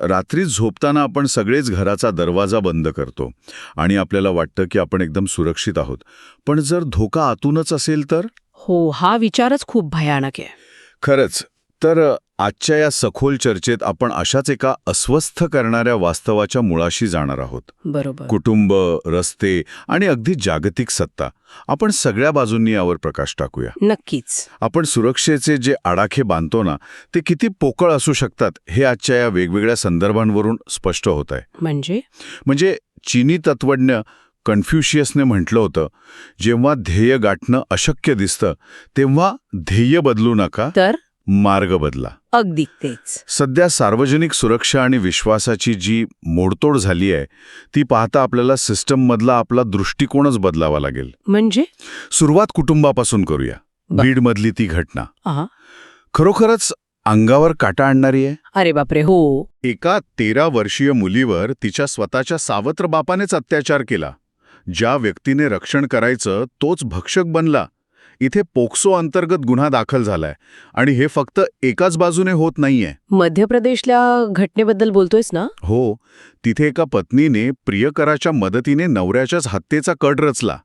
रात्री झोपताना आपण सगळेच घराचा दरवाजा बंद करतो आणि आपल्याला वाटतं की आपण एकदम सुरक्षित आहोत. पण जर धोका आतूनच असेल तर? हो, हा विचारच खूप भयानक आहे. खरंच. तर आजच्या या सखोल चर्चेत आपण अशाच एका अस्वस्थ करणाऱ्या वास्तवाच्या मुळाशी जाणार आहोत. बरोबर. कुटुंब, रस्ते आणि अगदी जागतिक सत्ता, आपण सगळ्या बाजूंनी यावर प्रकाश टाकूया. नक्कीच. आपण सुरक्षेचे जे आडाखे बांधतो ना, ते किती पोकळ असू शकतात हे आजच्या या वेगवेगळ्या संदर्भांवरून स्पष्ट होत आहे. म्हणजे चीनी तत्वज्ञ कन्फ्युशियसने म्हटलं होतं, जेव्हा ध्येय गाठणं अशक्य दिसतं तेव्हा ध्येय बदलू नका, तर मार्ग बदला. अगदी तेच. सध्या सार्वजनिक सुरक्षा आणि विश्वासाची जी मोडतोड झाली आहे ती पाहता आपल्याला सिस्टममधला आपला दृष्टिकोनच बदलावा लागेल. म्हणजे सुरुवात कुटुंबापासून करूया. बीडमधली ती घटना खरोखरच अंगावर काटा आणणारी आहे. अरे बापरे, हो. एका 13 वर्षीय मुलीवर तिच्या स्वतःच्या सावत्र बापानेच अत्याचार केला. ज्या व्यक्तीने रक्षण करायचं तोच भक्षक बनला. इथे पोक्सो अंतर्गत गुन्हा दाखल झालाय आणि हे फक्त एकाच बाजूने होत नाहीये. मध्य प्रदेशल्या घटनेबद्दल बोलतोयस ना? हो, तिथे एका पत्नीने प्रियकराच्या मदतीने नवऱ्याच्याच हत्येचा कट रचला.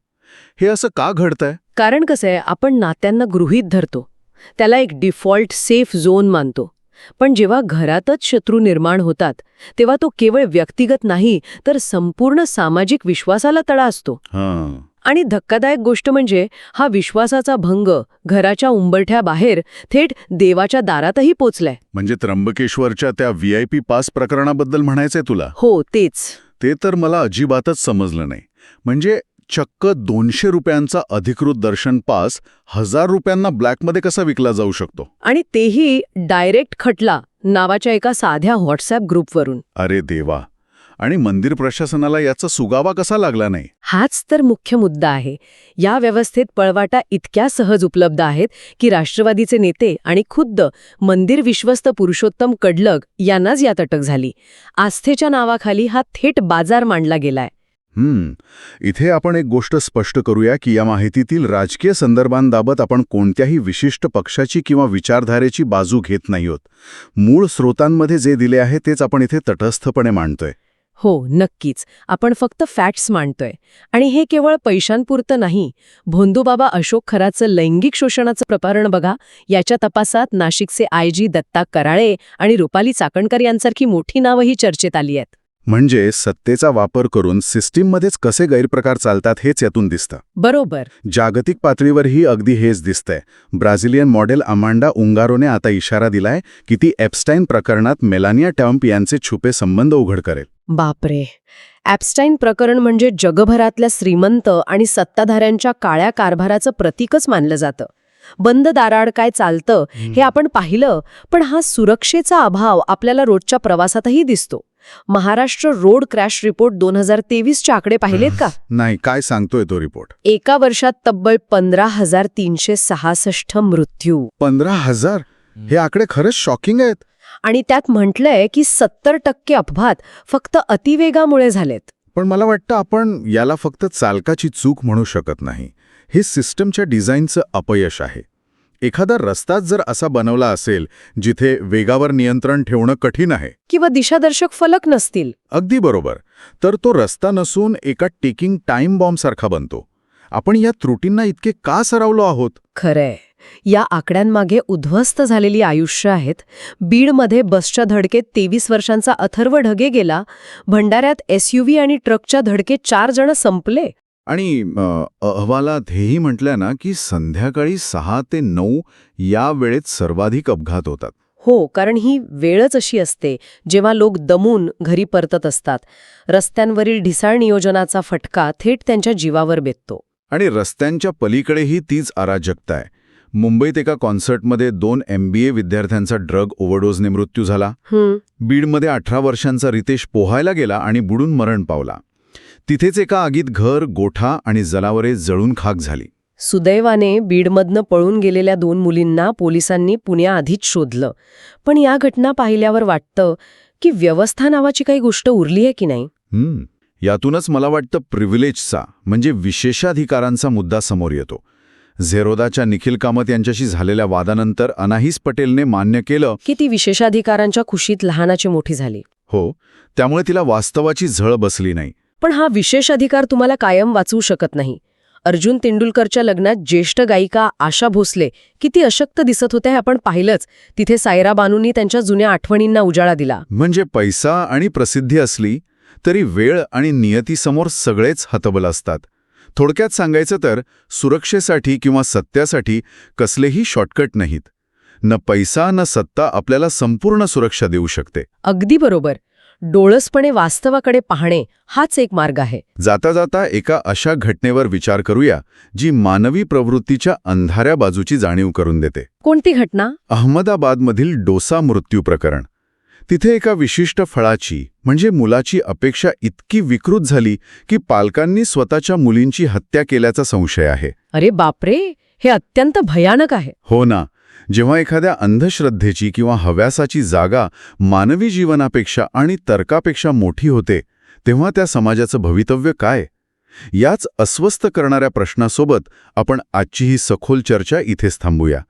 हे असं का घडतंय? कारण कसं आहे, आपण नात्यांना गृहीत धरतो, त्याला एक डिफॉल्ट सेफ झोन मानतो. पण जेव्हा घरातच शत्रू निर्माण होतात तेव्हा तो केवळ व्यक्तिगत नाही तर संपूर्ण सामाजिक विश्वासाला तडा असतो. आणि धक्कादायक गोष्ट म्हणजे हा विश्वासाचा भंग घराच्या उंबरठ्या बाहेर थेट देवाच्या दारातही पोचलाय. म्हणजे त्र्यंबकेश्वरच्या त्या VIP पास प्रकरणाबद्दल म्हणायचंय तुला? हो, तेच. ते तर मला अजिबातच समजलं नाही. म्हणजे चक्क 200 रुपयांचा अधिकृत दर्शन पास 1000 रुपयांना ब्लॅकमध्ये कसा विकला जाऊ शकतो? आणि तेही डायरेक्ट खटला नावाच्या एका साध्या व्हॉट्सअप ग्रुपवरून. अरे देवा. आणि मंदिर प्रशासनाला याचा सुगावा कसा लागला नाही? हाच तर मुख्य मुद्दा आहे. या व्यवस्थेत पळवाटा इतक्या सहज उपलब्ध आहेत की राष्ट्रवादीचे नेते आणि खुद्द मंदिर विश्वस्त पुरुषोत्तम कडलग यांनाच यात अटक झाली. आस्थेच्या नावाखाली हा थेट बाजार मांडला गेलाय. इथे आपण एक गोष्ट स्पष्ट करूया की या माहितीतील राजकीय संदर्भांबाबत आपण कोणत्याही विशिष्ट पक्षाची किंवा विचारधारेची बाजू घेत नाही आहोत. मूळ स्रोतांमध्ये जे दिले आहे तेच आपण इथे तटस्थपणे मांडतोय. हो, नक्कीच. आपण फक्त फॅक्ट्स मांडतोय. आणि हे केवळ पैशांपुरतं नाही. भोंदूबाबा अशोक खराचं लैंगिक शोषणाचं प्रकरण बघा. याच्या तपासात नाशिकचे IG दत्ता कराळे आणि रुपाली चाकणकर यांसारखी मोठी नावंही चर्चेत आली आहेत. म्हणजे सत्तेचा वापर करून सिस्टीममध्येच कसे गैरप्रकार चालतात हेच यातून दिसतं. बरोबर. जागतिक पातळीवरही अगदी हेच दिसतंय. ब्राझिलियन मॉडेल अमांडा उंगारोने आता इशारा दिलाय की ती एप्स्टाईन प्रकरणात मेलानिया ट्रम्प यांचे छुपे संबंध उघड करेल. बापरे. एप्स्टाईन प्रकरण म्हणजे जगभरातल्या श्रीमंत आणि सत्ताधाऱ्यांच्या काळ्या कारभाराचं प्रतीकच मानलं जातं. बंद दाराआड काय चालतं हे आपण पाहिलं, पण हा सुरक्षेचा अभाव आपल्याला रोजच्या प्रवासातही दिसतो. महाराष्ट्र रोड क्रॅश रिपोर्ट 2023चे आकडे पाहिलेत का? नाही, काय सांगतोय तो रिपोर्ट? एका वर्षात तब्बल 15,366 मृत्यू. 15,000? हे आकडे खरंच शॉकिंग आहेत. आणि त्यात म्हटलंय की 70% अपघात फक्त अतिवेगामुळे झालेत. पण मला वाटतं आपण याला फक्त चालकाची चूक म्हणू शकत नाही. हे सिस्टमच्या डिझाईनचं अपयश आहे. एखादा रस्ताच जर असा बनवला असेल जिथे वेगावर नियंत्रण ठेवणं कठीण आहे किंवा दिशादर्शक फलक नसतील, अगदी बरोबर, तर तो रस्ता नसून एका टिकिंग टाइम बॉम्बसारखा बनतो. आपण या त्रुटींना इतके का सरावलो आहोत? खरंय. या आकड्यांमागे उद्ध्वस्त झालेली आयुष्य आहेत. बीडमध्ये बसच्या धडकेत 23 वर्षांचा अथर्व ढगे गेला. भंडाऱ्यात SUV आणि ट्रकच्या धडकेत 4 जण संपले. आणि अहवालात हेही म्हटलंय ना की संध्याकाळी 6 ते 9 या वेळेत सर्वाधिक अपघात होतात. हो, कारण ही वेळच अशी असते जेव्हा लोक दमून घरी परतत असतात. रस्त्यांवरील ढिसाळ नियोजनाचा फटका थेट त्यांच्या जीवावर बेततो. आणि रस्त्यांच्या पलीकडेही तीच अराजकता आहे. मुंबईत एका कॉन्सर्टमध्ये 2 MBA विद्यार्थ्यांचा ड्रग ओव्हरडोजने मृत्यू झाला. बीडमध्ये 18 वर्षांचा रितेश पोहायला गेला आणि बुडून मरण पावला. तिथेच एका आगीत घर, गोठा आणि जनावरे जळून खाक झाली. सुदैवाने बीडमधनं पळून गेलेल्या 2 मुलींना पोलिसांनी पुण्याआधीच शोधलं. पण या घटना पाहिल्यावर वाटतं की व्यवस्था नावाची काही गोष्ट उरली आहे की नाही. यातूनच मला वाटतं प्रिव्हिलेजचा म्हणजे विशेषाधिकारांचा मुद्दा समोर येतो. झेरोदाच्या निखिल कामत यांच्याशी झालेल्या वादानंतर अनाहीस पटेलने मान्य केलं की ती विशेषाधिकारांच्या खुशीत लहानाची मोठी झाली. हो, त्यामुळे तिला वास्तवाची झळ बसली नाही. पण हा विशेष अधिकार तुम्हाला कायम वाचवू शकत नाही. अर्जुन तेंडुलकरच्या लग्नात ज्येष्ठ गायिका आशा भोसले किती अशक्त दिसत होत्या हे आपण पाहिलंच. तिथे सायरा बानूंनी त्यांच्या जुन्या आठवणींना उजाळा दिला. म्हणजे पैसा आणि प्रसिद्धी असली तरी वेळ आणि नियतीसमोर सगळेच हतबल असतात. थोडक्यात सांगायचं तर सुरक्षेसाठी किंवा सत्यासाठी कसलेही शॉर्टकट नाहीत. न पैसा न सत्ता आपल्याला संपूर्ण सुरक्षा देऊ शकते. अगदी बरोबर. डोळसपणे वास्तवाकडे पाहणे हाच एक मार्ग आहे. जाता जाता एका अशा घटनेवर विचार करूया जी मानवी प्रवृत्तीच्या अंधाऱ्या बाजूची जाणीव करून देते. कोणती घटना? अहमदाबादमधील डोसा मृत्यू प्रकरण. तिथे एका विशिष्ट फळाची म्हणजे मुलाची अपेक्षा इतकी विकृत झाली की पालकांनी स्वतःच्या मुलींची हत्या केल्याचा संशय आहे. अरे बापरे, हे अत्यंत भयानक आहे. हो ना. जेव्हा एखाद्या अंधश्रद्धेची किंवा हव्यासाची जागा मानवी जीवनापेक्षा आणि तर्कापेक्षा मोठी होते तेव्हा त्या समाजाचं भवितव्य काय? याच अस्वस्थ करणाऱ्या प्रश्नासोबत आपण आजची ही सखोल चर्चा इथेच थांबूया.